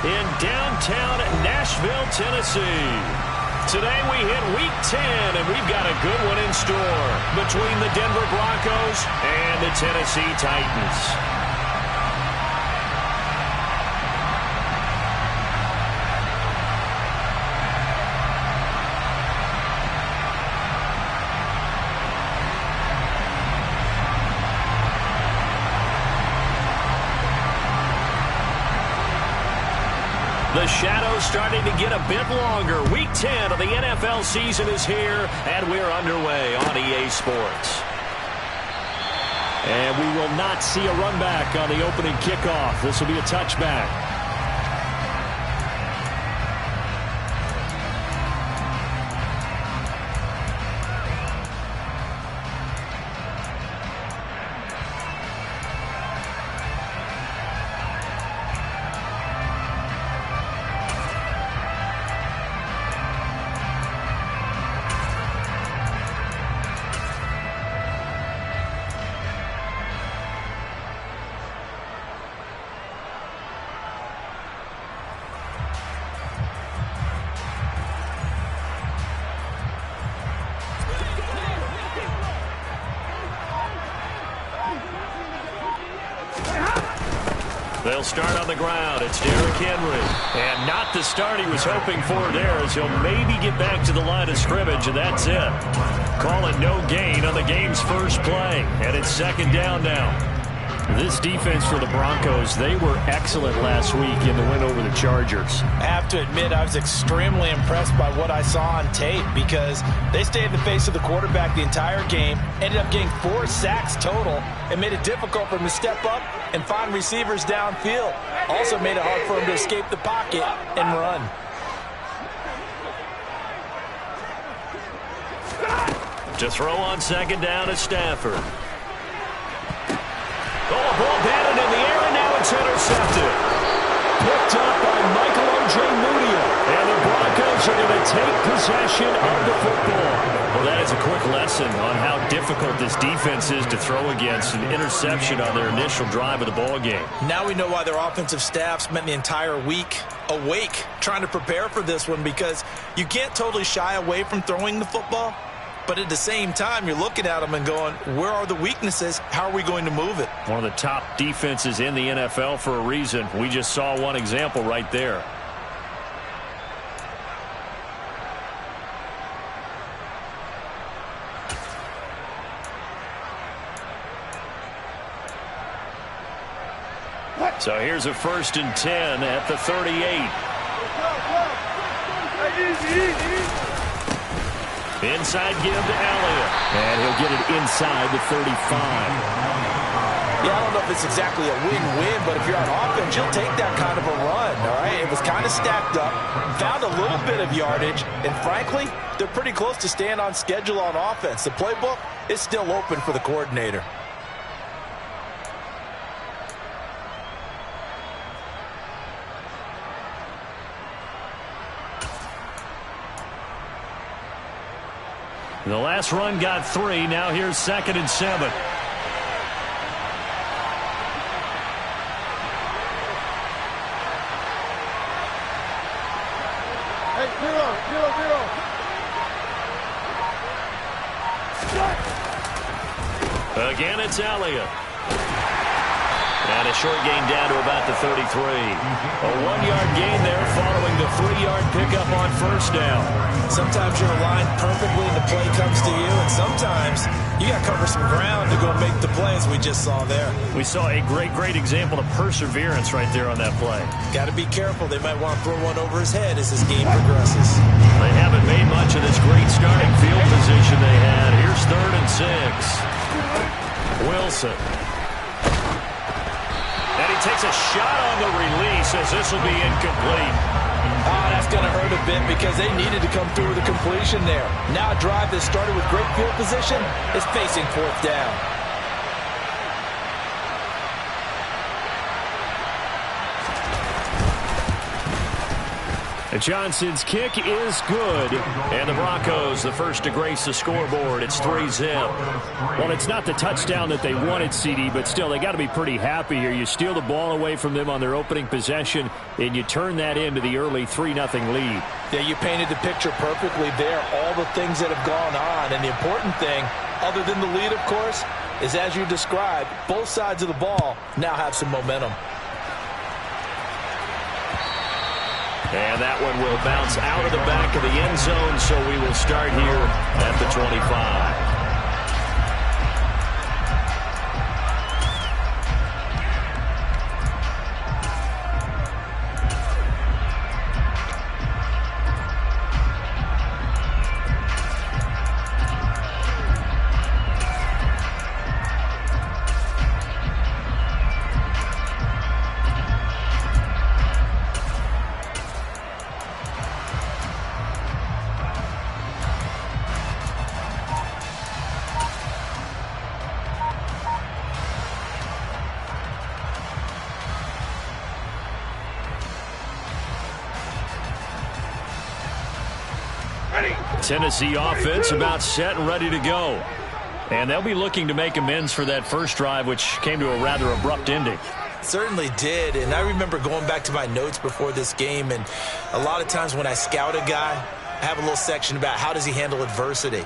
in downtown Nashville, Tennessee. Today we hit Week 10, and we've got a good one in store between the Denver Broncos and the Tennessee Titans. The shadow's starting to get a bit longer. Week 10 of the NFL season is here, and we're underway on EA Sports. And we will not see a run back on the opening kickoff. This will be a touchback. They'll start on the ground. It's Derrick Henry. And not the start he was hoping for there, as he'll maybe get back to the line of scrimmage, and that's it. Call it no gain on the game's first play. And it's second down now. This defense for the Broncos, they were excellent last week in the win over the Chargers. I have to admit, I was extremely impressed by what I saw on tape because they stayed in the face of the quarterback the entire game, ended up getting 4 sacks total, and made it difficult for him to step up and find receivers downfield. Also made it hard for him to escape the pocket and run. To throw on second down is Stafford. Oh, a ball batted in the air, and now it's intercepted. Picked up by Michael Ojemudia. And the Broncos are going to take possession of the football. Well, that is a quick lesson on how difficult this defense is to throw against. An interception on their initial drive of the ball game. Now we know why their offensive staff spent the entire week awake trying to prepare for this one, because you can't totally shy away from throwing the football. But at the same time, you're looking at them and going, where are the weaknesses? How are we going to move it? One of the top defenses in the NFL for a reason. We just saw one example right there. So here's a 1st and 10 at the 38. Inside give to Elliott. And he'll get it inside the 35. Yeah, I don't know if it's exactly a win-win, but if you're on offense, you'll take that kind of a run, all right? It was kind of stacked up, found a little bit of yardage, and frankly, they're pretty close to staying on schedule on offense. The playbook is still open for the coordinator. The last run got 3. Now here's 2nd and 7. Hey, zero. Again, it's Elliott. And a short gain down to about the 33. A 1-yard gain there following the 3-yard pickup on 1st down. Sometimes you're aligned perfectly and the play comes to you, and sometimes you got to cover some ground to go make the play, as we just saw there. We saw a great example of perseverance right there on that play. Got to be careful. They might want to throw one over his head as this game progresses. They haven't made much of this great starting field position they had. Here's 3rd and 6. Wilson. And he takes a shot on the release as this will be incomplete. That's going to hurt a bit because they needed to come through with a completion there. Now a drive that started with great field position is facing 4th down. Johnson's kick is good, and the Broncos the first to grace the scoreboard. It's 3-0. Well, it's not the touchdown that they wanted, CD, but still they got to be pretty happy here. You steal the ball away from them on their opening possession, and you turn that into the early 3-0 lead. Yeah, you painted the picture perfectly there, all the things that have gone on, and the important thing, other than the lead, of course, is as you described, both sides of the ball now have some momentum. And that one will bounce out of the back of the end zone, so we will start here at the 25. Tennessee offense about set and ready to go. And they'll be looking to make amends for that first drive, which came to a rather abrupt ending. Certainly did, and I remember going back to my notes before this game, and a lot of times when I scout a guy, I have a little section about how does he handle adversity.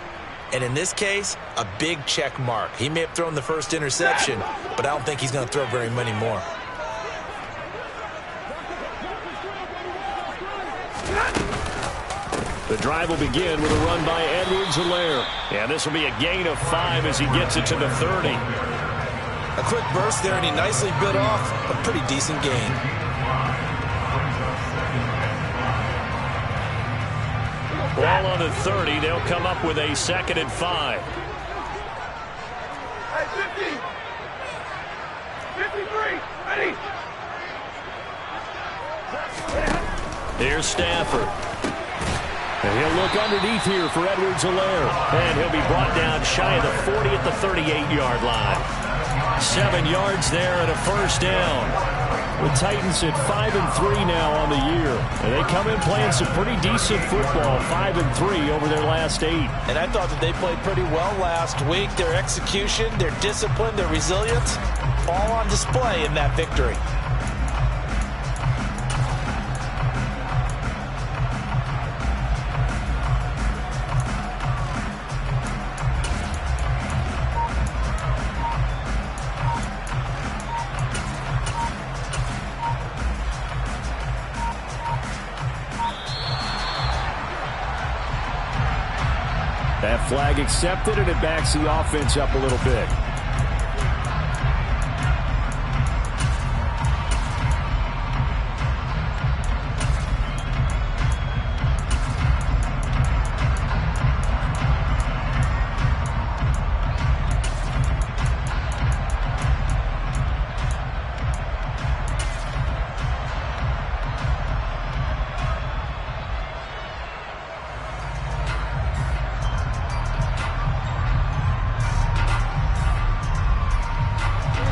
And in this case, a big check mark. He may have thrown the first interception, but I don't think he's going to throw very many more. The drive will begin with a run by Edwards-Helaire. And this will be a gain of 5 as he gets it to the 30. A quick burst there, and he nicely bit off a pretty decent gain. Ball on the 30. They'll come up with a 2nd and 5. Hey, 50. 53. Ready. Here's Stafford. And he'll look underneath here for Edwards-Helaire. And he'll be brought down shy of the 40 at the 38-yard line. 7 yards there and a first down. The Titans at 5-3 now on the year. And they come in playing some pretty decent football, 5-3 over their last 8. And I thought that they played pretty well last week. Their execution, their discipline, their resilience, all on display in that victory. That flag accepted, and it backs the offense up a little bit.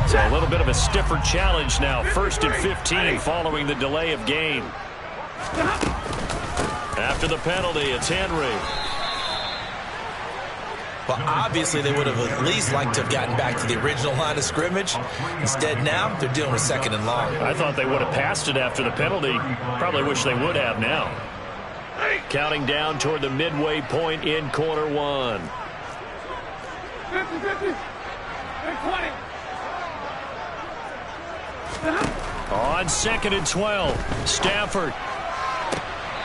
So a little bit of a stiffer challenge now. 1st and 15 following the delay of game. After the penalty, it's Henry. Well, obviously they would have at least liked to have gotten back to the original line of scrimmage. Instead now, they're dealing with 2nd and long. I thought they would have passed it after the penalty. Probably wish they would have now. Counting down toward the midway point in quarter 1. 50. And 20. On 2nd and 12, Stafford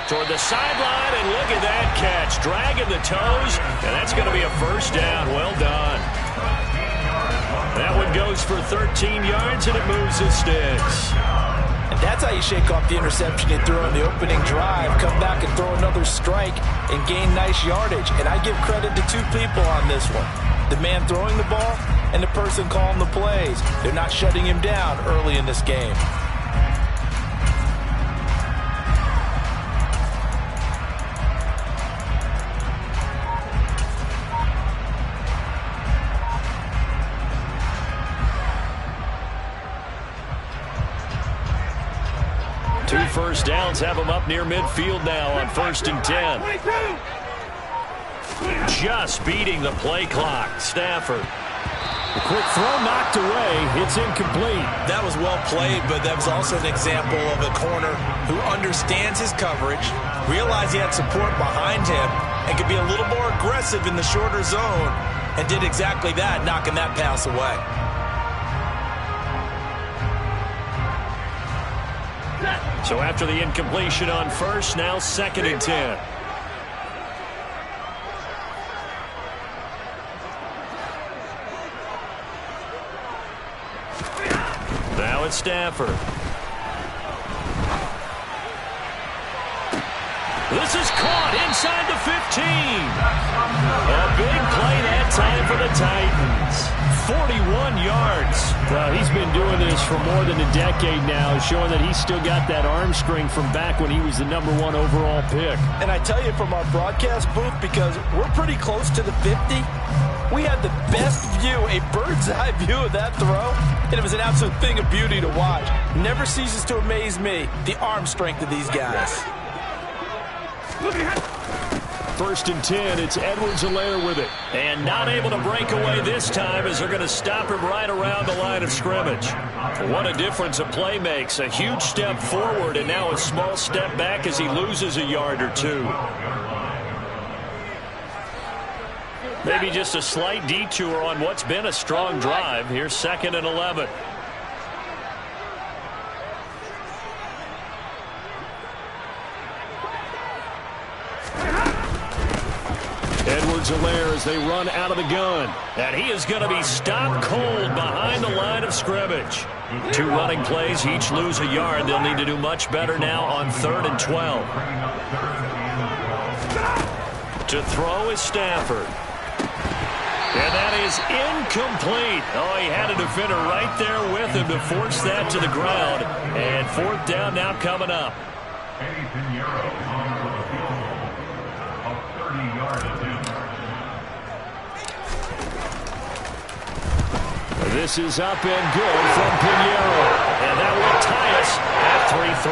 toward the sideline, and look at that catch. Dragging the toes, and that's going to be a first down. Well done. That one goes for 13 yards, and it moves the sticks. And that's how you shake off the interception you threw on the opening drive, come back and throw another strike and gain nice yardage. And I give credit to 2 people on this one. The man throwing the ball and the person calling the plays. They're not shutting him down early in this game. first downs have them up near midfield now on 1st and 10. Just beating the play clock. Stafford. The quick throw knocked away. It's incomplete. That was well played, but that was also an example of a corner who understands his coverage, realized he had support behind him, and could be a little more aggressive in the shorter zone, and did exactly that, knocking that pass away. So after the incompletion on first, now 2nd and 10. Now it's Stafford. This is caught inside the 15. A big play that time for the Titans. 41 yards. He's been doing this for more than a decade now, showing that he's still got that arm strength from back when he was the #1 overall pick. And I tell you from our broadcast booth, because we're pretty close to the 50, we had the best view, a bird's eye view of that throw, and it was an absolute thing of beauty to watch. Never ceases to amaze me, the arm strength of these guys. 1st and 10, it's Edwards-Helaire with it. And not able to break away this time as they're going to stop him right around the line of scrimmage. What a difference a play makes. A huge step forward and now a small step back as he loses a yard or two. Maybe just a slight detour on what's been a strong drive. Here's 2nd and 11. Edwards-Helaire as they run out of the gun. And he is going to be stopped cold behind the line of scrimmage. 2 running plays, each lose a yard. They'll need to do much better now on 3rd and 12. To throw is Stafford. And that is incomplete. Oh, he had a defender right there with him to force that to the ground. And 4th down now coming up. This is up and good from Pinheiro. And that will tie us at 3-3.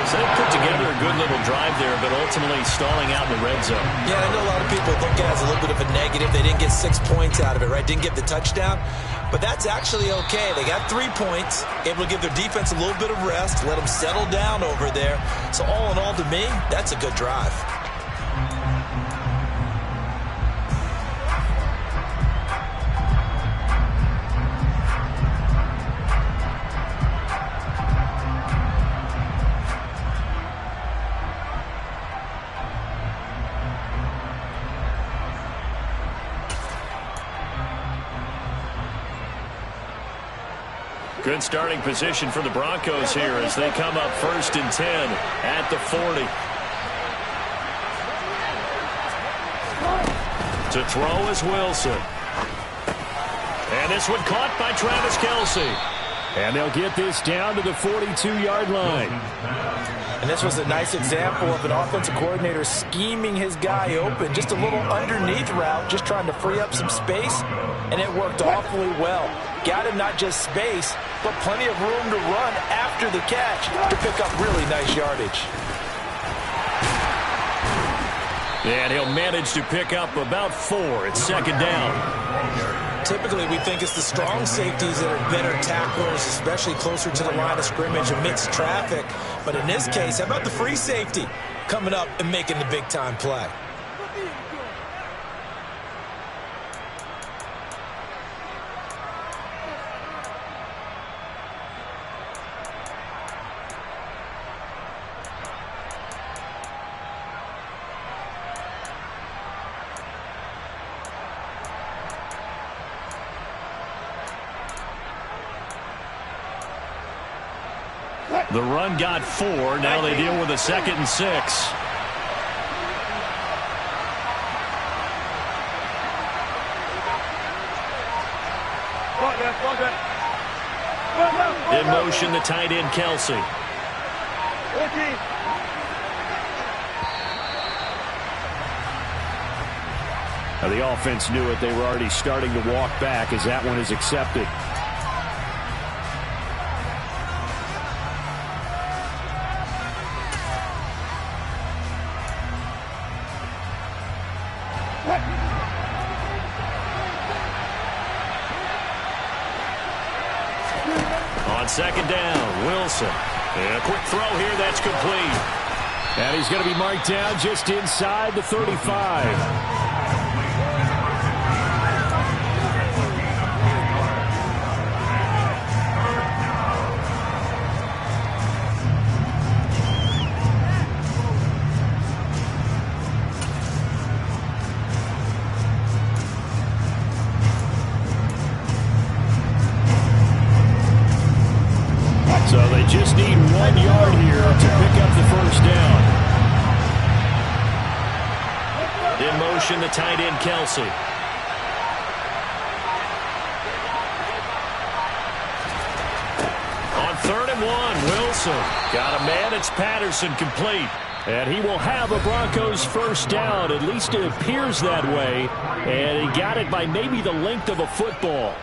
So they put together a good little drive there, but ultimately stalling out in the red zone. Yeah, I know a lot of people look at it as a little bit of a negative. They didn't get 6 points out of it, right? Didn't get the touchdown. But that's actually okay. They got 3 points, able to give their defense a little bit of rest, let them settle down over there. So all in all, to me, that's a good drive. Good starting position for the Broncos here as they come up 1st and 10 at the 40. To throw is Wilson. And this one caught by Travis Kelce. And they'll get this down to the 42-yard line. And this was a nice example of an offensive coordinator scheming his guy open. Just a little underneath route, just trying to free up some space, and it worked awfully well. Got him not just space, but plenty of room to run after the catch to pick up really nice yardage. And he'll manage to pick up about 4. It's 2nd down. Typically, we think it's the strong safeties that are better tacklers, especially closer to the line of scrimmage amidst traffic. But in this case, how about the free safety coming up and making the big-time play? The run got 4. Now they deal with a 2nd and 6. In motion, the tight end, Kelce. Now the offense knew it. They were already starting to walk back as that one is accepted. On second down, Wilson. And a quick throw here, that's complete. And he's going to be marked down just inside the 35. So they just need 1 yard here to pick up the first down. In motion, the tight end, Kelsey. On 3rd and 1, Wilson. Got a man, it's Patterson, complete. And he will have a Broncos first down. At least it appears that way. And he got it by maybe the length of a football.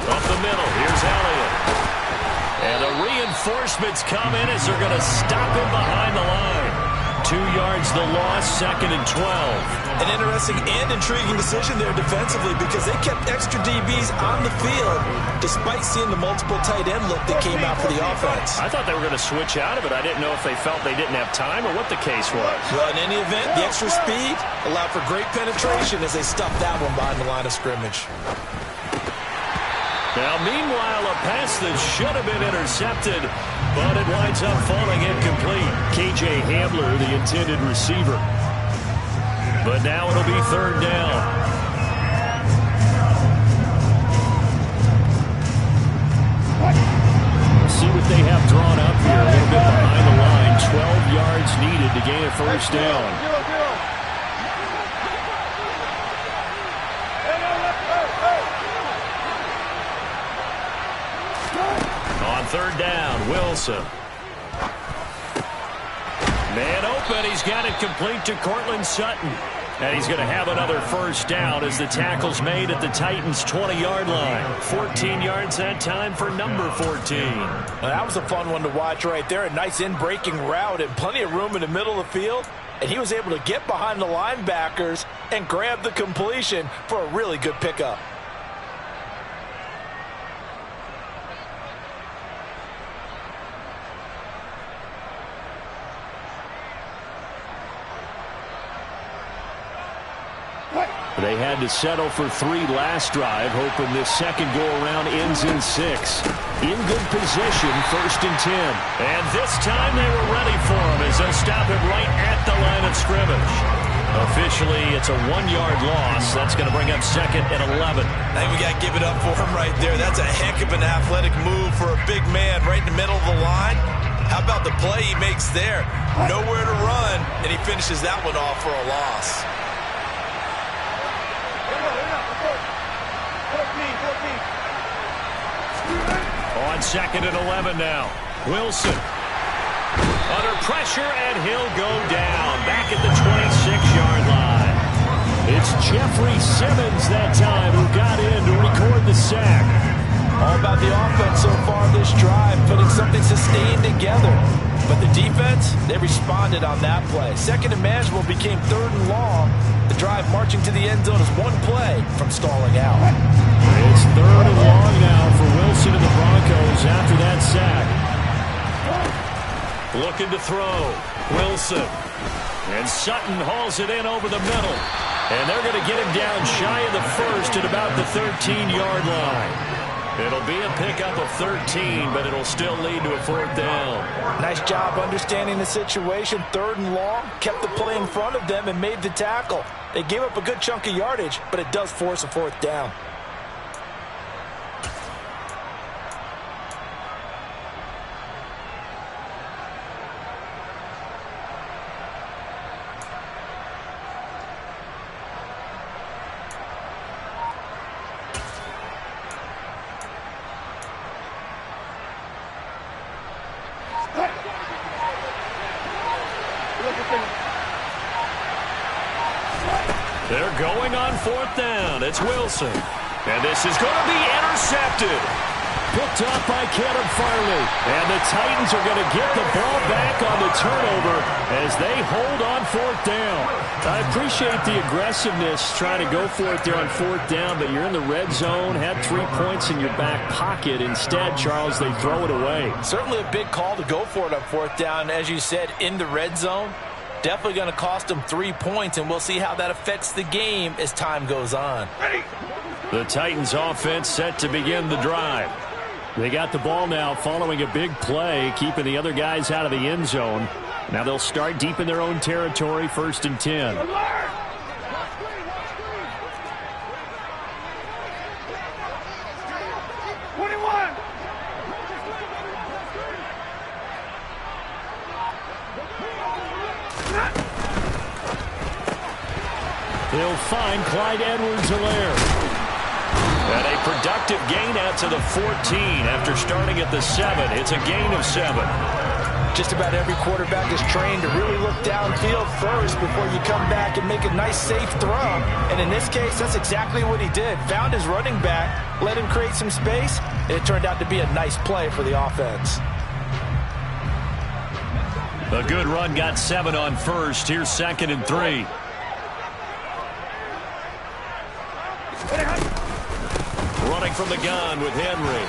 Up the middle, here's Elliott. And the reinforcements come in as they're going to stop him behind the line. 2 yards the loss, 2nd and 12. An interesting and intriguing decision there defensively because they kept extra DBs on the field despite seeing the multiple tight end look that came out for the offense. I thought they were going to switch out of it. I didn't know if they felt they didn't have time or what the case was. Well, in any event, the extra speed allowed for great penetration as they stuffed that one behind the line of scrimmage. Now, meanwhile, a pass that should have been intercepted, but it winds up falling incomplete. KJ Hamler, the intended receiver. But now it'll be 3rd down. See what they have drawn up here. A little bit behind the line. 12 yards needed to gain a first down. On 3rd down, Wilson. Man open, he's got it complete to Cortland Sutton. And he's going to have another first down as the tackle's made at the Titans' 20-yard line. 14 yards that time for number 14. Well, that was a fun one to watch right there. A nice in-breaking route and plenty of room in the middle of the field. And he was able to get behind the linebackers and grab the completion for a really good pickup. They had to settle for 3 last drive, hoping this second go-around ends in 6. In good position, 1st and 10. And this time they were ready for him as they'll stop him right at the line of scrimmage. Officially, it's a 1-yard loss. That's going to bring up 2nd and 11. I think we got to give it up for him right there. That's a heck of an athletic move for a big man right in the middle of the line. How about the play he makes there? Nowhere to run, and he finishes that one off for a loss. On 2nd and 11 now. Wilson. Under pressure, and he'll go down. Back at the 26-yard line. It's Jeffrey Simmons that time who got in to record the sack. All about the offense so far this drive, putting something sustained together. But the defense, they responded on that play. 2nd and manageable became 3rd and long. The drive marching to the end zone is 1 play from stalling out. It's 3rd and long now for Wilson and the Broncos after that sack. Looking to throw. Wilson. And Sutton hauls it in over the middle. And they're going to get him down shy of the 1st at about the 13-yard line. It'll be a pickup of 13, but it'll still lead to a 4th down. Nice job understanding the situation. 3rd and long, kept the play in front of them and made the tackle. They gave up a good chunk of yardage, but it does force a 4th down. They're going on 4th down. It's Wilson. And this is going to be intercepted. Picked up by Caleb Farley. And the Titans are going to get the ball back on the turnover as they hold on 4th down. I appreciate the aggressiveness trying to go for it there on 4th down, but you're in the red zone, had 3 points in your back pocket. Instead, Charles, they throw it away. Certainly a big call to go for it on 4th down. As you said, in the red zone, definitely going to cost them 3 points, and we'll see how that affects the game as time goes on. The Titans offense set to begin the drive. They got the ball now following a big play, keeping the other guys out of the end zone. Now they'll start deep in their own territory, 1st and 10. 21. They'll find Clyde Edwards-Helaire. And a productive gain out to the 14 after starting at the 7. It's a gain of 7. Just about every quarterback is trained to really look downfield first before you come back and make a nice, safe throw. And in this case, that's exactly what he did. Found his running back, let him create some space, and it turned out to be a nice play for the offense. A good run got 7 on 1st. Here's 2nd and 3. Running from the gun with Henry.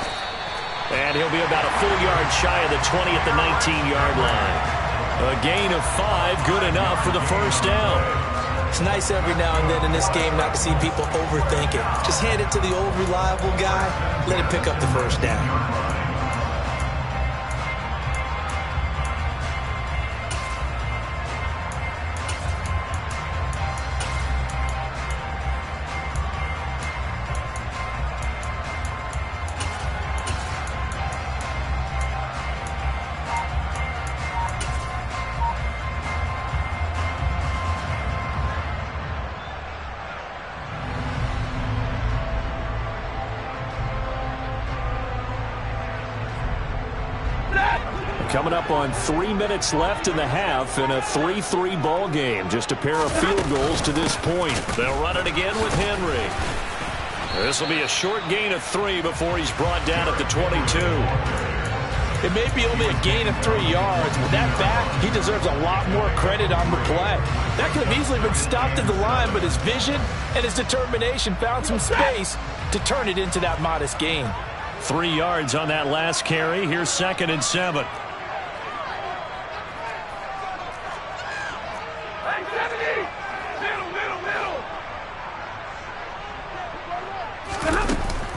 And he'll be about a full yard shy of the 20 at the 19-yard line. A gain of 5, good enough for the 1st down. It's nice every now and then in this game not to see people overthink it. Just hand it to the old reliable guy, let him pick up the 1st down. Coming up on 3 minutes left in the half in a 3-3 ball game. Just a pair of field goals to this point. They'll run it again with Henry. This will be a short gain of 3 before he's brought down at the 22. It may be only a gain of 3 yards, but that back, he deserves a lot more credit on the play. That could have easily been stopped at the line, but his vision and his determination found some space to turn it into that modest gain. 3 yards on that last carry. Here's 2nd and 7.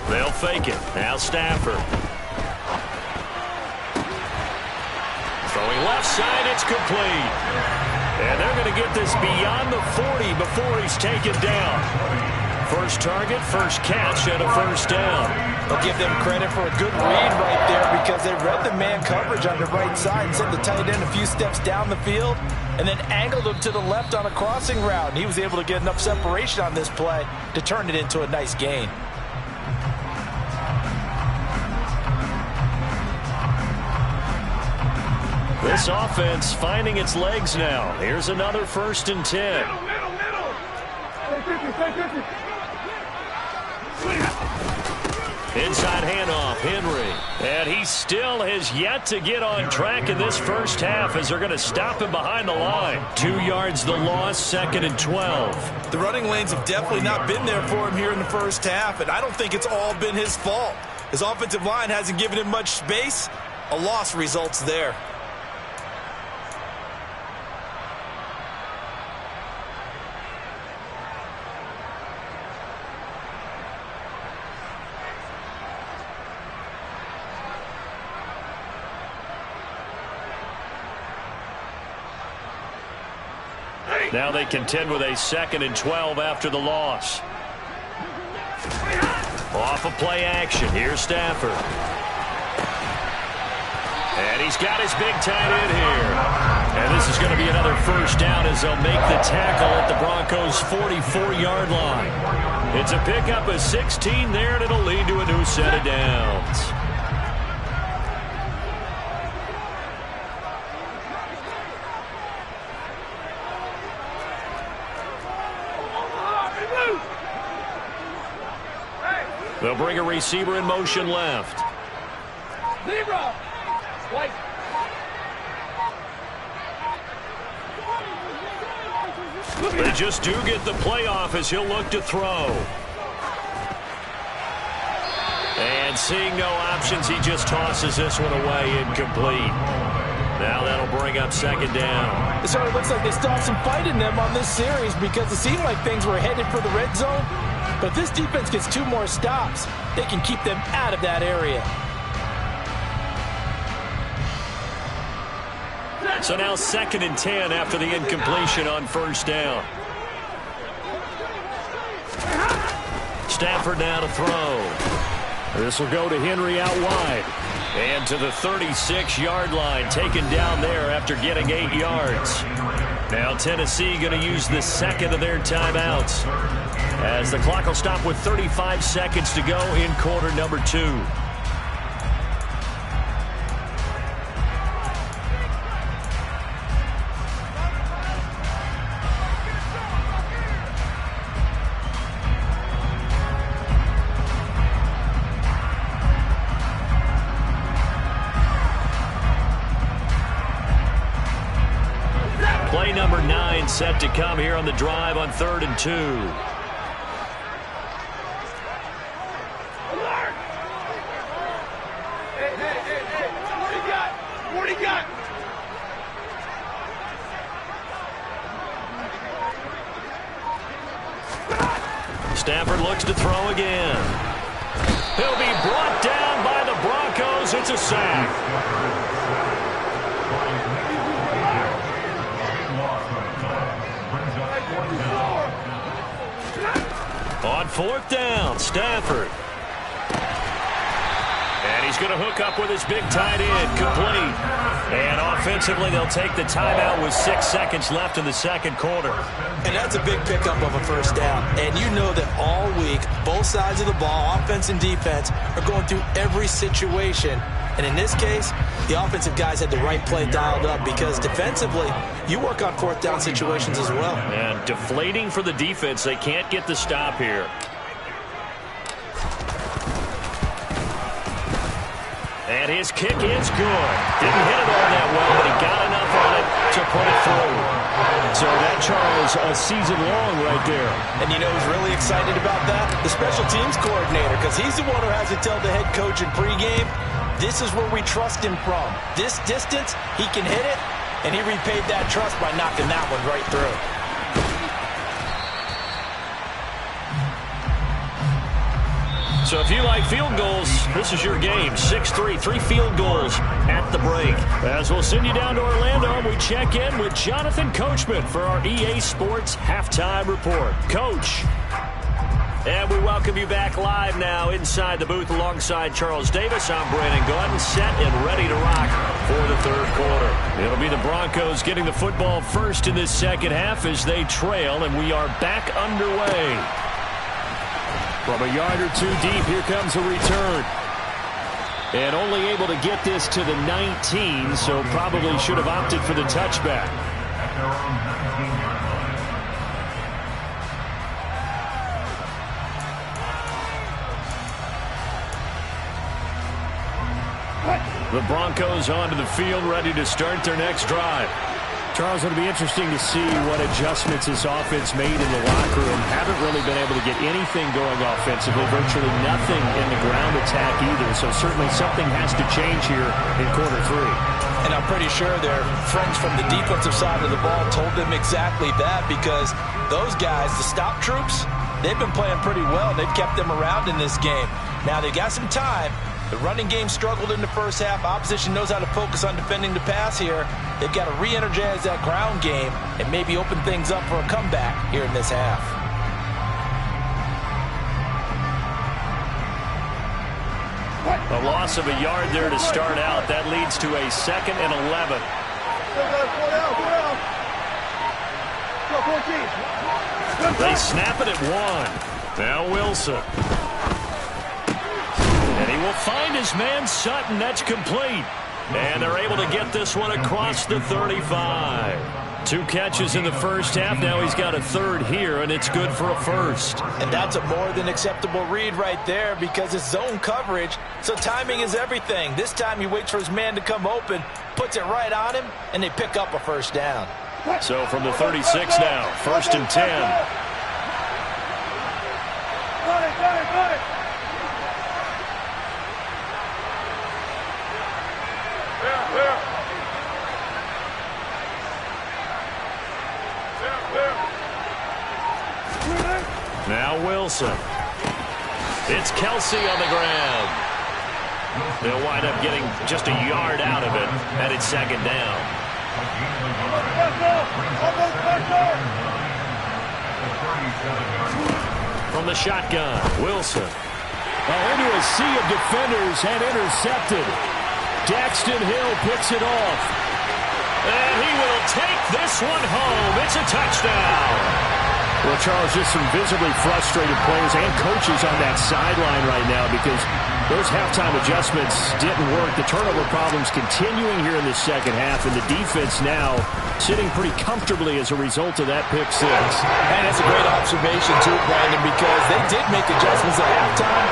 They'll fake it. Now Stafford. Throwing left side, it's complete. And they're going to get this beyond the 40 before he's taken down. First target, first catch, and a 1st down. I'll give them credit for a good read right there because they read the man coverage on the right side and sent the tight end a few steps down the field and then angled him to the left on a crossing route. And he was able to get enough separation on this play to turn it into a nice gain. This offense finding its legs now. Here's another 1st and 10. Inside handoff, Henry. And he still has yet to get on track in this first half as they're going to stop him behind the line. 2 yards the loss, 2nd and 12. The running lanes have definitely not been there for him here in the first half, and I don't think it's all been his fault. His offensive line hasn't given him much space. A loss results there. Now they contend with a 2nd and 12 after the loss. Off of play action. Here's Stafford. And he's got his big tight end here. And this is going to be another 1st down as they'll make the tackle at the Broncos' 44-yard line. It's a pickup of 16 there, and it'll lead to a new set of downs. They'll bring a receiver in motion left. Zebra. White. They just do get the playoff as he'll look to throw. And seeing no options, he just tosses this one away incomplete. Now that'll bring up second down. It sort of looks like they still have some fight in them on this series because it seemed like things were headed for the red zone. But if this defense gets 2 more stops, they can keep them out of that area. So now 2nd and 10 after the incompletion on first down. Stafford now to throw. This will go to Henry out wide. And to the 36-yard line, taken down there after getting 8 yards. Now Tennessee going to use the second of their timeouts, as the clock will stop with 35 seconds to go in quarter number 2. Play number 9 set to come here on the drive on 3rd and 2. What do you got? Stafford looks to throw again. He'll be brought down by the Broncos. It's a sack. On 4th down, Stafford. And he's going to hook up with his big tight end, complete. And offensively, they'll take the timeout with 6 seconds left in the second quarter. And that's a big pickup of a first down. And you know that all week, both sides of the ball, offense and defense, are going through every situation. And in this case, the offensive guys had the right play dialed up because defensively, you work on 4th down situations as well. And deflating for the defense. They can't get the stop here. And his kick is good. Didn't hit it all that well, but he got enough on it to put it through. So that, Charles, a season long right there. And you know who's really excited about that? The special teams coordinator, because he's the one who has to tell the head coach in pregame, this is where we trust him from. This distance, he can hit it, and he repaid that trust by knocking that one right through. So if you like field goals, this is your game. 6-3, 3 field goals at the break. As we'll send you down to Orlando, we check in with Jonathan Coachman for our EA Sports Halftime Report. Coach. And we welcome you back live now inside the booth alongside Charles Davis. I'm Brandon Gordon, set and ready to rock for the third quarter. It'll be the Broncos getting the football first in this second half as they trail, and we are back underway. From a yard or 2 deep, here comes a return. And only able to get this to the 19, so probably should have opted for the touchback. The Broncos onto the field, ready to start their next drive. Charles, it'll be interesting to see what adjustments this offense made in the locker room. Haven't really been able to get anything going offensively, virtually nothing in the ground attack either. So certainly something has to change here in quarter 3. And I'm pretty sure their friends from the defensive side of the ball told them exactly that, because those guys, the stop troops, they've been playing pretty well. They've kept them around in this game. Now they got some time. The running game struggled in the first half. Opposition knows how to focus on defending the pass here. They've got to re-energize that ground game and maybe open things up for a comeback here in this half. A loss of a yard there to start out. That leads to a 2nd and 11. They snap it at 1. Now Wilson. And he will find his man Sutton. That's complete. And they're able to get this one across the 35. 2 catches in the first half. Now he's got a third here, and it's good for a first. And that's a more than acceptable read right there because it's zone coverage, so timing is everything. This time he waits for his man to come open, puts it right on him, and they pick up a first down. So from the 36 now, 1st and 10. Now Wilson. It's Kelsey on the ground. They'll wind up getting just a yard out of it, and it's 2nd down. From the shotgun, Wilson. Into a sea of defenders and intercepted. Daxton Hill picks it off. And he will take this one home. It's a touchdown. Well, Charles, just some visibly frustrated players and coaches on that sideline right now because those halftime adjustments didn't work. The turnover problems continuing here in the second half, and the defense now sitting pretty comfortably as a result of that pick 6. And that's a great observation, too, Brandon, because they did make adjustments at halftime.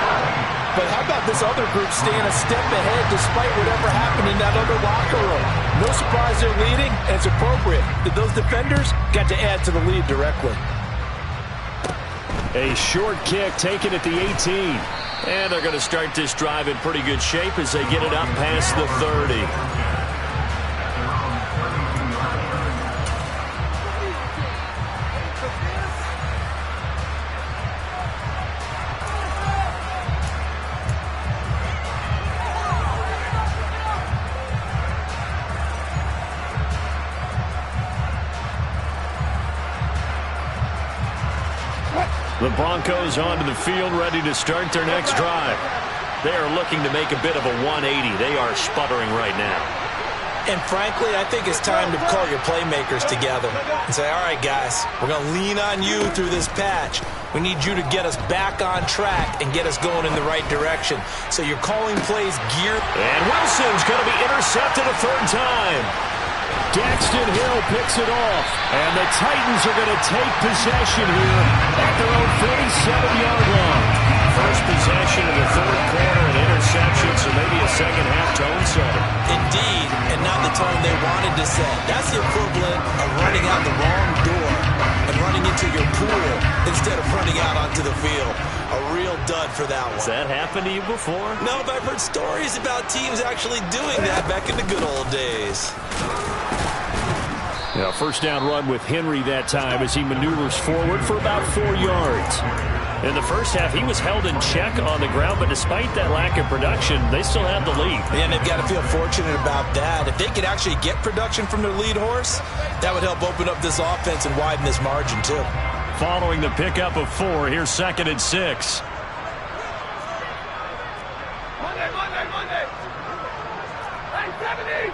But how about this other group staying a step ahead despite whatever happened in that other locker room? No surprise they're leading, and it's appropriate that those defenders got to add to the lead directly. A short kick taken at the 18. And they're going to start this drive in pretty good shape as they get it up past the 30. The Broncos onto the field, ready to start their next drive. They are looking to make a bit of a 180. They are sputtering right now. And frankly, I think it's time to call your playmakers together and say, all right, guys, we're going to lean on you through this patch. We need you to get us back on track and get us going in the right direction. So you're calling plays geared. And Wilson's going to be intercepted a 3rd time. Daxton Hill picks it off. And the Titans are going to take possession here at their own 47-yard line. First possession of the 3rd quarter, an interception, so maybe a second-half tone setter. Indeed, and not the tone they wanted to set. That's the equivalent of running out the wrong door and running into your pool instead of running out onto the field. A real dud for that one. Has that happened to you before? No, but I've heard stories about teams actually doing that back in the good old days. Yeah, 1st down run with Henry that time as he maneuvers forward for about 4 yards. In the first half, he was held in check on the ground, but despite that lack of production, they still have the lead. And they've got to feel fortunate about that. If they could actually get production from their lead horse, that would help open up this offense and widen this margin, too. Following the pickup of 4, here's 2nd and 6. Monday. Hey, 70.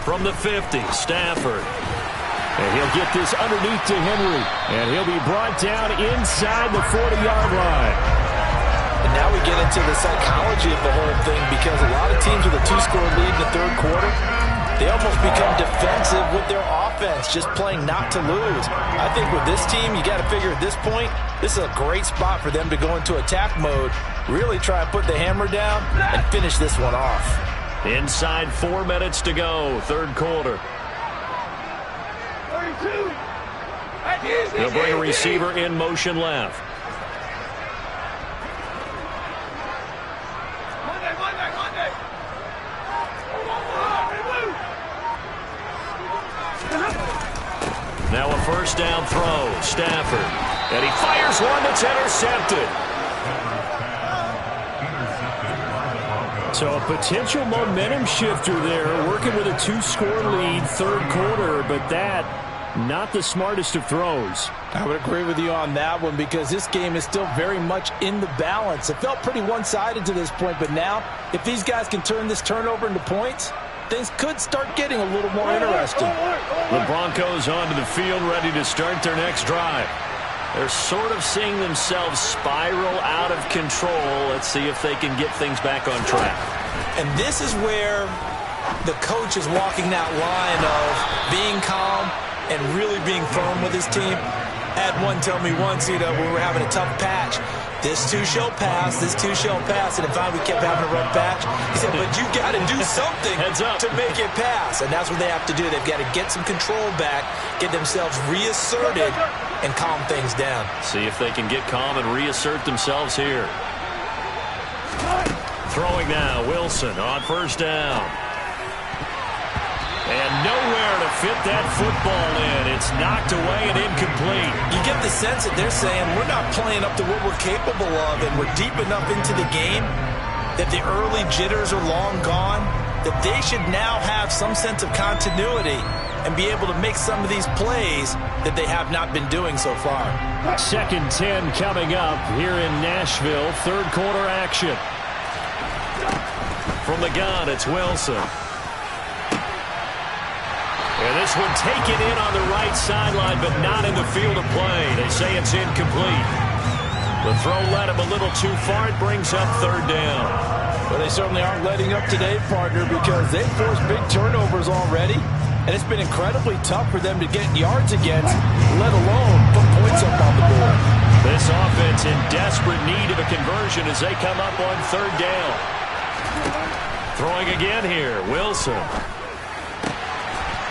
From the 50, Stafford. And he'll get this underneath to Henry. And he'll be brought down inside the 40-yard line. And now we get into the psychology of the whole thing because a lot of teams with a 2-score lead in the 3rd quarter, they almost become defensive with their offense, just playing not to lose. I think with this team, you got to figure at this point, this is a great spot for them to go into attack mode, really try and put the hammer down and finish this one off. Inside 4 minutes to go, 3rd quarter. 32. They'll bring a receiver in motion left. Monday. Now a 1st down throw, Stafford. And he fires one that's intercepted. So a potential momentum shifter there, working with a 2-score lead, 3rd quarter, but that, not the smartest of throws. I would agree with you on that one because this game is still very much in the balance. It felt pretty one-sided to this point, but now, if these guys can turn this turnover into points, things could start getting a little more interesting. The Broncos onto the field, ready to start their next drive. They're sort of seeing themselves spiral out of control. Let's see if they can get things back on track. And this is where the coach is walking that line of being calm and really being firm with his team. I had one tell me once, when we were having a tough patch, this too shall pass, this too shall pass. And if we kept having a rough patch, he said, but you got to do something to make it pass. And that's what they have to do. They've got to get some control back, get themselves reasserted, and calm things down. See if they can get calm and reassert themselves here. Throwing now, Wilson on first down. And nowhere to fit that football in. It's knocked away and incomplete. You get the sense that they're saying we're not playing up to what we're capable of, and we're deep enough into the game that the early jitters are long gone, that they should now have some sense of continuity and be able to make some of these plays that they have not been doing so far. 2nd 10 coming up here in Nashville. Third quarter action. From the gun, it's Wilson. And this one taken in on the right sideline, but not in the field of play. They say it's incomplete. The throw led him a little too far. It brings up third down. Well, they certainly aren't letting up today, partner, because they've forced big turnovers already. And it's been incredibly tough for them to get yards against, let alone put points up on the board. This offense in desperate need of a conversion as they come up on third down. Throwing again here, Wilson.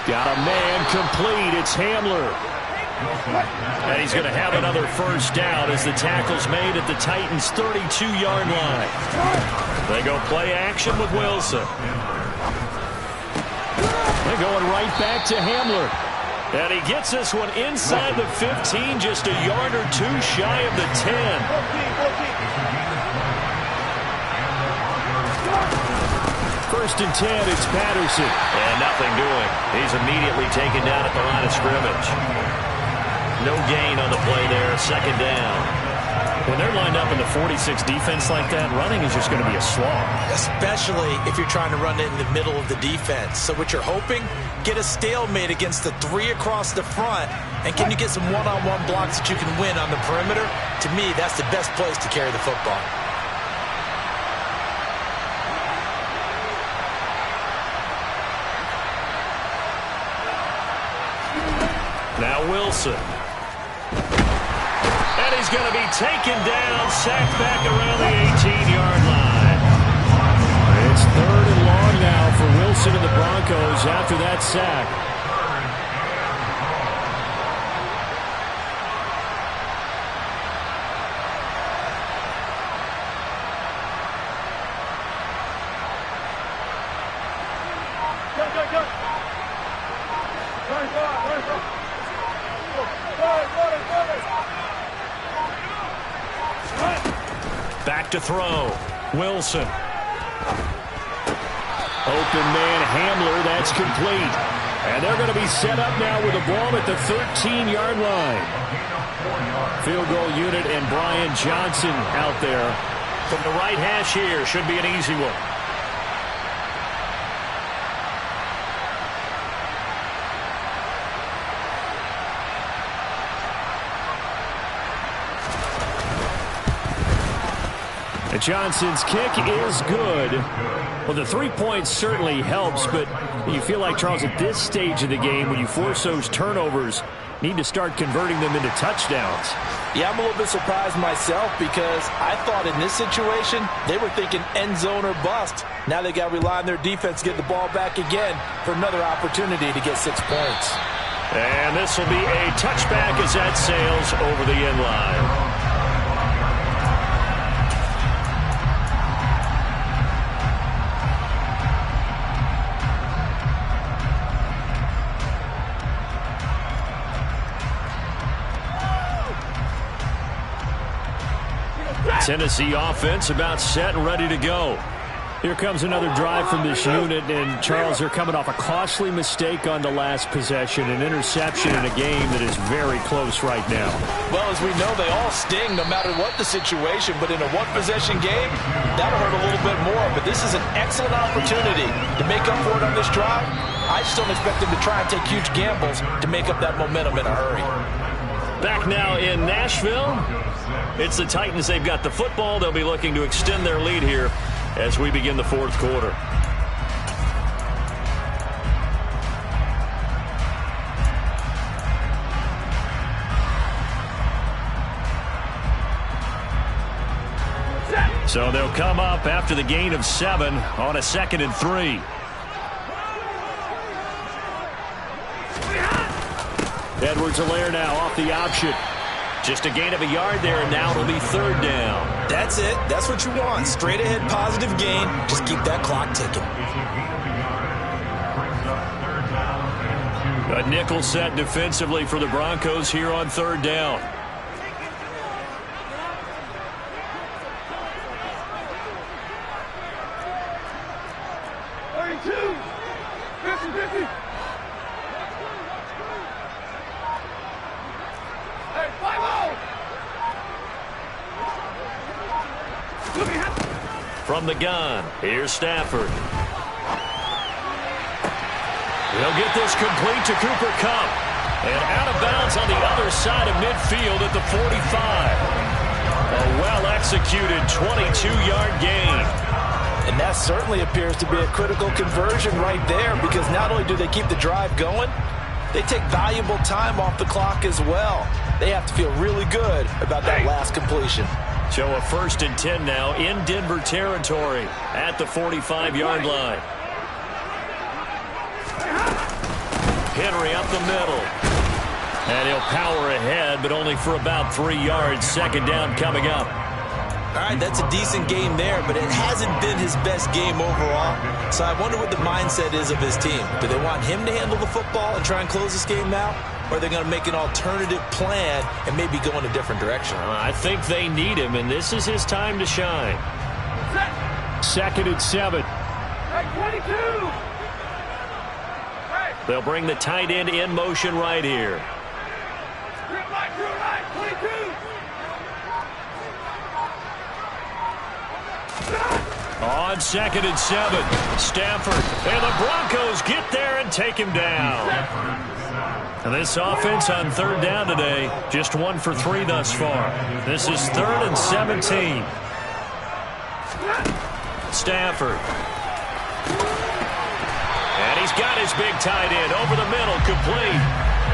Got a man complete. It's Hamler. And he's going to have another first down as the tackle's made at the Titans' 32-yard line. They go play action with Wilson. They're going right back to Hamler. And he gets this one inside the 15, just a yard or two shy of the 10. First and 10, it's Patterson. And nothing doing. He's immediately taken down at the line of scrimmage. No gain on the play there, second down. When they're lined up in the 46 defense like that, running is just going to be a slog. Especially if you're trying to run it in the middle of the defense. So what you're hoping, get a stalemate against the three across the front, and can you get some one-on-one blocks that you can win on the perimeter? To me, that's the best place to carry the football. Now Wilson. And he's going to be taken down, sacked back around the 18-yard line. It's third and long now for Wilson and the Broncos after that sack. Back to throw. Wilson. Open man Hamler, that's complete. And they're going to be set up now with the ball at the 13-yard line. Field goal unit and Brian Johnson out there. From the right hash here, should be an easy one. And Johnson's kick is good. Well, the 3 points certainly helps, but you feel like, Charles, at this stage of the game, when you force those turnovers, need to start converting them into touchdowns. Yeah, I'm a little bit surprised myself because I thought in this situation, they were thinking end zone or bust. Now they got to rely on their defense to get the ball back again for another opportunity to get 6 points. And this will be a touchback as that sails over the end line. Tennessee offense about set and ready to go. Here comes another drive from this unit, and Charles, they're coming off a costly mistake on the last possession, an interception in a game that is very close right now. Well, as we know, they all sting no matter what the situation, but in a one-possession game, that'll hurt a little bit more. But this is an excellent opportunity to make up for it on this drive. I just don't expect them to try and take huge gambles to make up that momentum in a hurry. Back now in Nashville. It's the Titans. They've got the football. They'll be looking to extend their lead here as we begin the fourth quarter. So they'll come up after the gain of 7 on a 2nd and 3. Edwards-Helaire now off the option. Just a gain of a yard there, and now it'll be 3rd down. That's it. That's what you want. Straight ahead positive gain. Just keep that clock ticking. A nickel set defensively for the Broncos here on 3rd down. From the gun, here's Stafford. He'll get this complete to Cooper Kupp. And out of bounds on the other side of midfield at the 45. A well-executed 22-yard gain. And that certainly appears to be a critical conversion right there, because not only do they keep the drive going, they take valuable time off the clock as well. They have to feel really good about that last completion. So a 1st and 10 now in Denver territory at the 45-yard line. Henry up the middle. And he'll power ahead, but only for about 3 yards. 2nd down coming up. All right, that's a decent game there, but it hasn't been his best game overall. So I wonder what the mindset is of his team. Do they want him to handle the football and try and close this game out? Or are they going to make an alternative plan and maybe go in a different direction? I think they need him, and this is his time to shine. 2nd and 7. Hey, 22! They'll bring the tight end in motion right here. Right, 22! On 2nd and 7, Stafford. And the Broncos get there and take him down. And this offense on 3rd down today, just 1 for 3 thus far. This is 3rd and 17. Stafford. And he's got his big tight end over the middle, complete.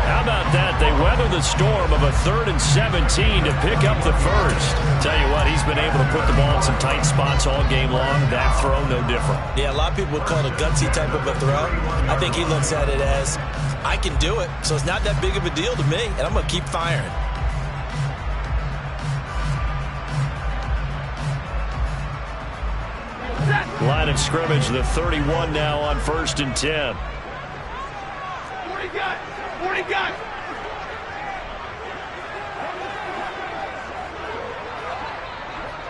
How about that? They weather the storm of a 3rd and 17 to pick up the 1st. Tell you what, he's been able to put the ball in some tight spots all game long. That throw, no different. Yeah, a lot of people would call it a gutsy type of a throw. I think he looks at it as, I can do it, so it's not that big of a deal to me, and I'm going to keep firing. Line of scrimmage, the 31 now on 1st and 10. 40 gun! 40 gun!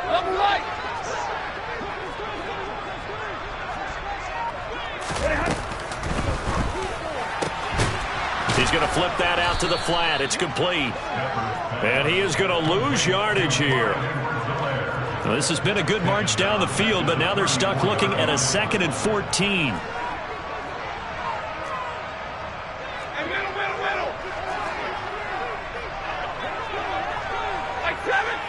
Level right! He's going to flip that out to the flat. It's complete. And he is going to lose yardage here. Well, this has been a good march down the field, but now they're stuck looking at a 2nd and 14. Like 7!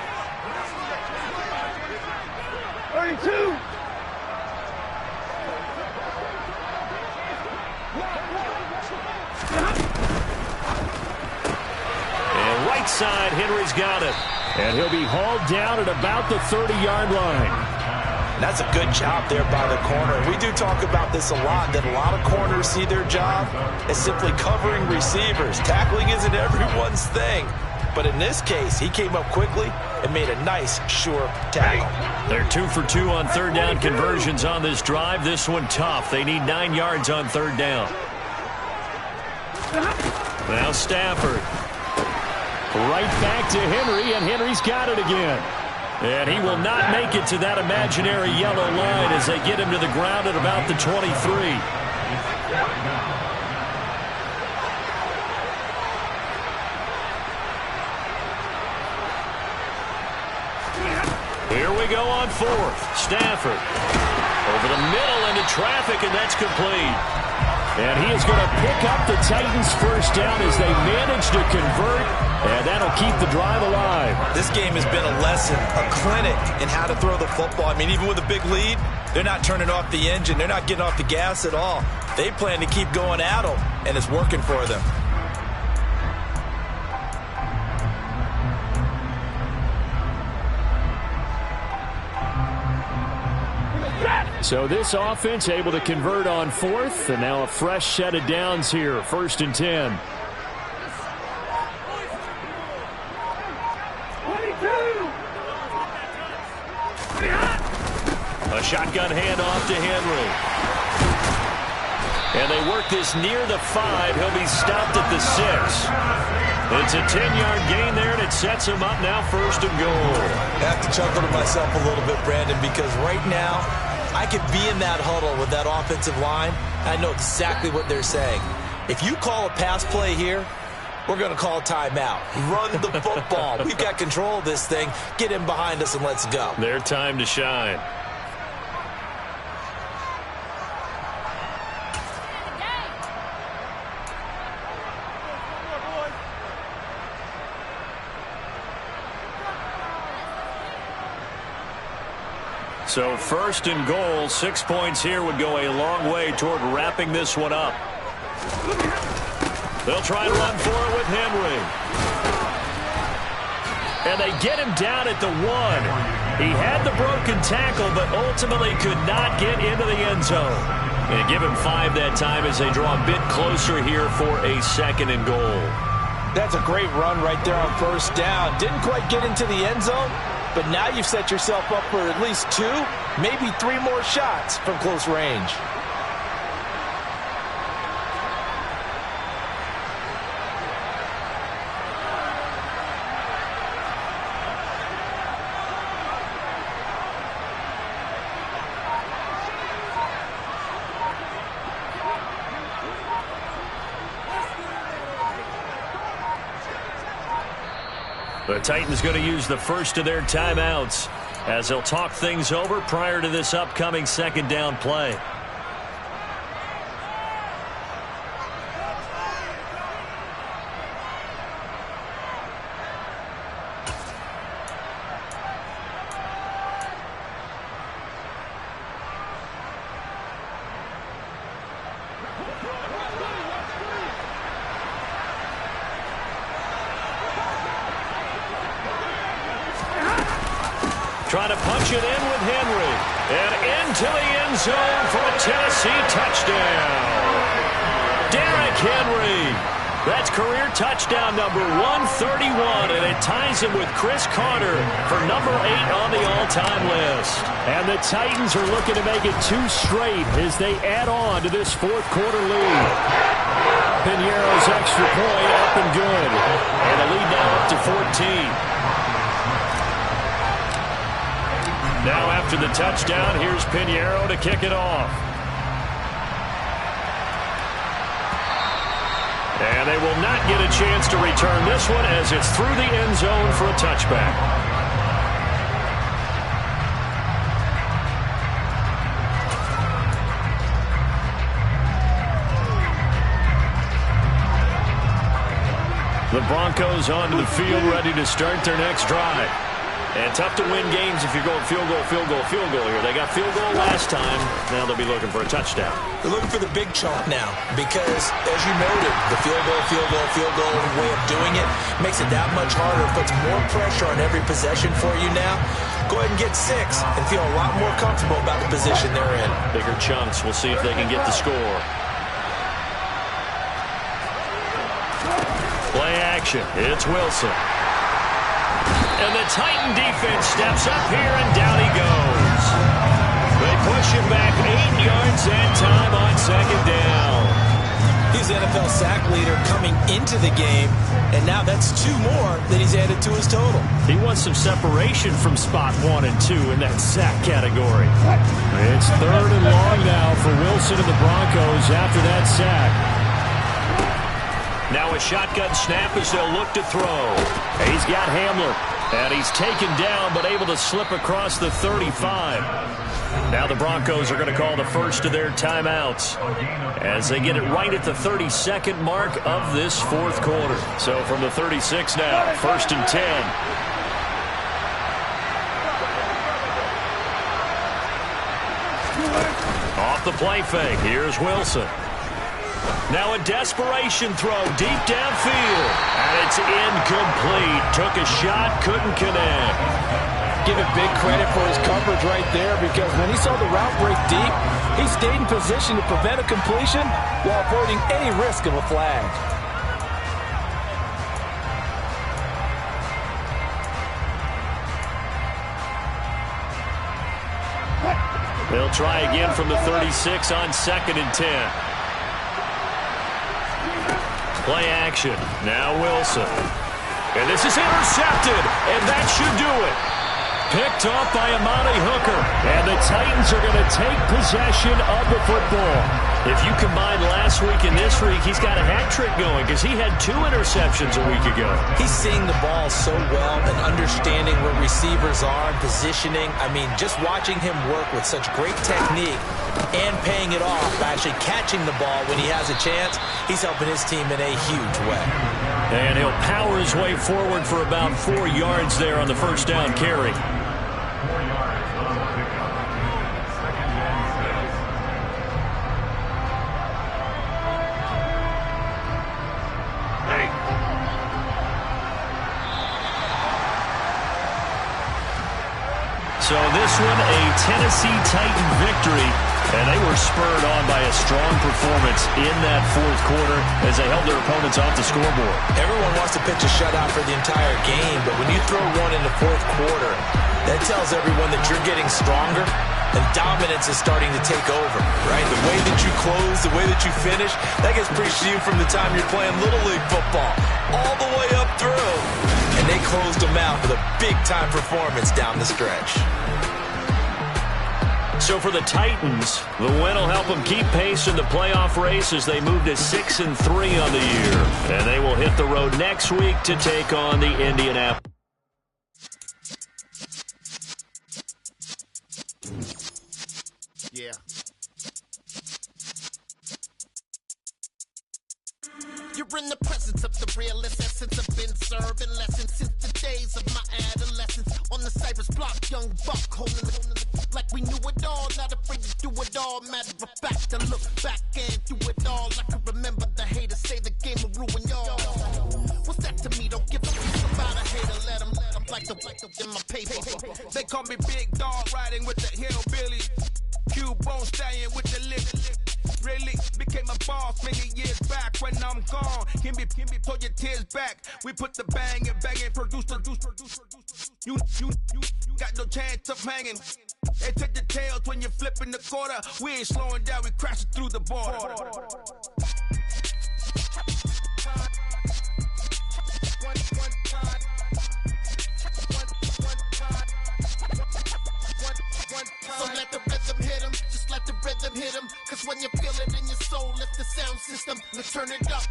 32! And right side, Henry's got it. And he'll be hauled down at about the 30-yard line. That's a good job there by the corner. We do talk about this a lot, that a lot of corners see their job as simply covering receivers. Tackling isn't everyone's thing. But in this case, he came up quickly and made a nice, sure tackle. They're 2 for 2 on 3rd down conversions on this drive. This one tough. They need 9 yards on 3rd down. Now Stafford. Right back to Henry, and Henry's got it again. And he will not make it to that imaginary yellow line as they get him to the ground at about the 23. Here we go on 4th. Stafford. Over the middle into traffic, and that's complete. And he is going to pick up the Titans' 1st down as they manage to convert, and that'll keep the drive alive. This game has been a lesson, a clinic in how to throw the football. I mean, even with a big lead, they're not turning off the engine. They're not getting off the gas at all. They plan to keep going at them, and it's working for them. So this offense able to convert on fourth, and now a fresh set of downs here, 1st and 10. 22. A shotgun handoff to Henry. And they work this near the 5. He'll be stopped at the 6. It's a 10-yard gain there, and it sets him up now 1st and goal. I have to chuckle to myself a little bit, Brandon, because right now I could be in that huddle with that offensive line. I know exactly what they're saying. If you call a pass play here, we're going to call timeout. Run the football. We've got control of this thing. Get in behind us and let's go. Their time to shine. So 1st and goal, 6 points here would go a long way toward wrapping this one up. They'll try to run for it with Henry. And they get him down at the 1. He had the broken tackle, but ultimately could not get into the end zone. And give him 5 that time as they draw a bit closer here for a 2nd and goal. That's a great run right there on 1st down. Didn't quite get into the end zone, but now you've set yourself up for at least 2, maybe 3 more shots from close range. The Titans going to use the first of their timeouts as they'll talk things over prior to this upcoming 2nd down play. Trying to punch it in with Henry. And into the end zone for a Tennessee touchdown. Derrick Henry. That's career touchdown number 131, and it ties him with Chris Carter for number 8 on the all-time list. And the Titans are looking to make it 2 straight as they add on to this 4th quarter lead. Piñeiro's extra point up and good. And the lead now up to 14. Now after the touchdown, here's Piñeiro to kick it off. And they will not get a chance to return this one as it's through the end zone for a touchback. The Broncos onto the field ready to start their next drive. And tough to win games if you're going field goal, field goal, field goal here. They got field goal last time. Now they'll be looking for a touchdown. They're looking for the big chunk now because, as you noted, the field goal way of doing it makes it that much harder. Puts more pressure on every possession for you now. Go ahead and get 6 and feel a lot more comfortable about the position they're in. Bigger chunks. We'll see if they can get the score. Play action. It's Wilson. And the Titan defense steps up here, and down he goes. They push him back 8 yards that time on 2nd down. He's the NFL sack leader coming into the game, and now that's 2 more that he's added to his total. He wants some separation from spot 1 and 2 in that sack category. It's 3rd and long now for Wilson and the Broncos after that sack. Now a shotgun snap as they'll look to throw. He's got Hamler. And he's taken down, but able to slip across the 35. Now the Broncos are going to call the first of their timeouts as they get it right at the 32nd mark of this 4th quarter. So from the 36 now, 1st and 10. Off the play fake, here's Wilson. Now a desperation throw deep downfield. And it's incomplete. Took a shot, couldn't connect. give him big credit for his coverage right there, because when he saw the route break deep, he stayed in position to prevent a completion while avoiding any risk of a flag. They'll try again from the 36 on 2nd and 10. Play action. Now Wilson. And this is intercepted, and that should do it. Picked off by Amani Hooker. And the Titans are going to take possession of the football. If you combine last week and this week, he's got a hat trick going because he had 2 interceptions a week ago. He's seeing the ball so well and understanding where receivers are and positioning. I mean, just watching him work with such great technique and paying it off by actually catching the ball when he has a chance, he's helping his team in a huge way. And he'll power his way forward for about 4 yards there on the first down carry. So this one, a Tennessee Titan victory, and they were spurred on by a strong performance in that 4th quarter as they held their opponents off the scoreboard. Everyone wants to pitch a shutout for the entire game, but when you throw one in the 4th quarter, that tells everyone that you're getting stronger and dominance is starting to take over, right? The way that you close, the way that you finish, that gets preached to you from the time you're playing Little League football all the way up through. And they closed them out with a big-time performance down the stretch. So for the Titans, the win will help them keep pace in the playoff race as they move to 6-3 on the year. And they will hit the road next week to take on the Indianapolis. Yeah. You're in the presence of the realest essence. I've been serving lessons since the days of my adolescence. On the Cypress block, young buck holding the like we knew it all, not afraid to do it all. Matter of fact, I look back and do it all. I can remember the haters say the game will ruin y'all. What's that to me? Don't give a piece about a hater. Let them like the in my paper. They call me Big Dog, riding with the hillbillies. Q-Bone stallion with the lip. Really became a boss many years back. When I'm gone, can be pull your tears back. We put the bang and produce. You got no chance of hanging. They take the tails when you're flipping the quarter. We ain't slowing down, we crashing through the border. So let the rhythm hit him, just let the rhythm hit him. Cause when you feel it in your soul, lift the sound system. Let's turn it up,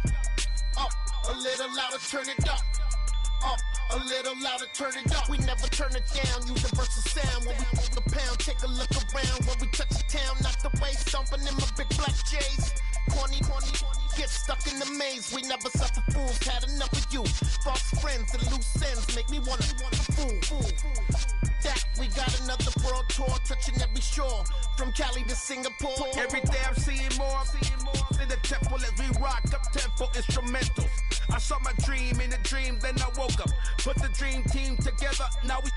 a little louder, turn it up. A little louder, turn it up. We never turn it down. Universal sound when we hold the pound. Take a look around when we touch the town. Not the way stomping in my big black J's. Corny, get stuck in the maze. We never suffer fools. Had enough of you. False friends and loose ends make me wanna fool. That we got another world tour, touching every shore, from Cali to Singapore. Every day I'm seeing more in the temple as we rock up tempo instrumentals. I saw my dream in a dream, then I woke up. Put the dream team together. Now we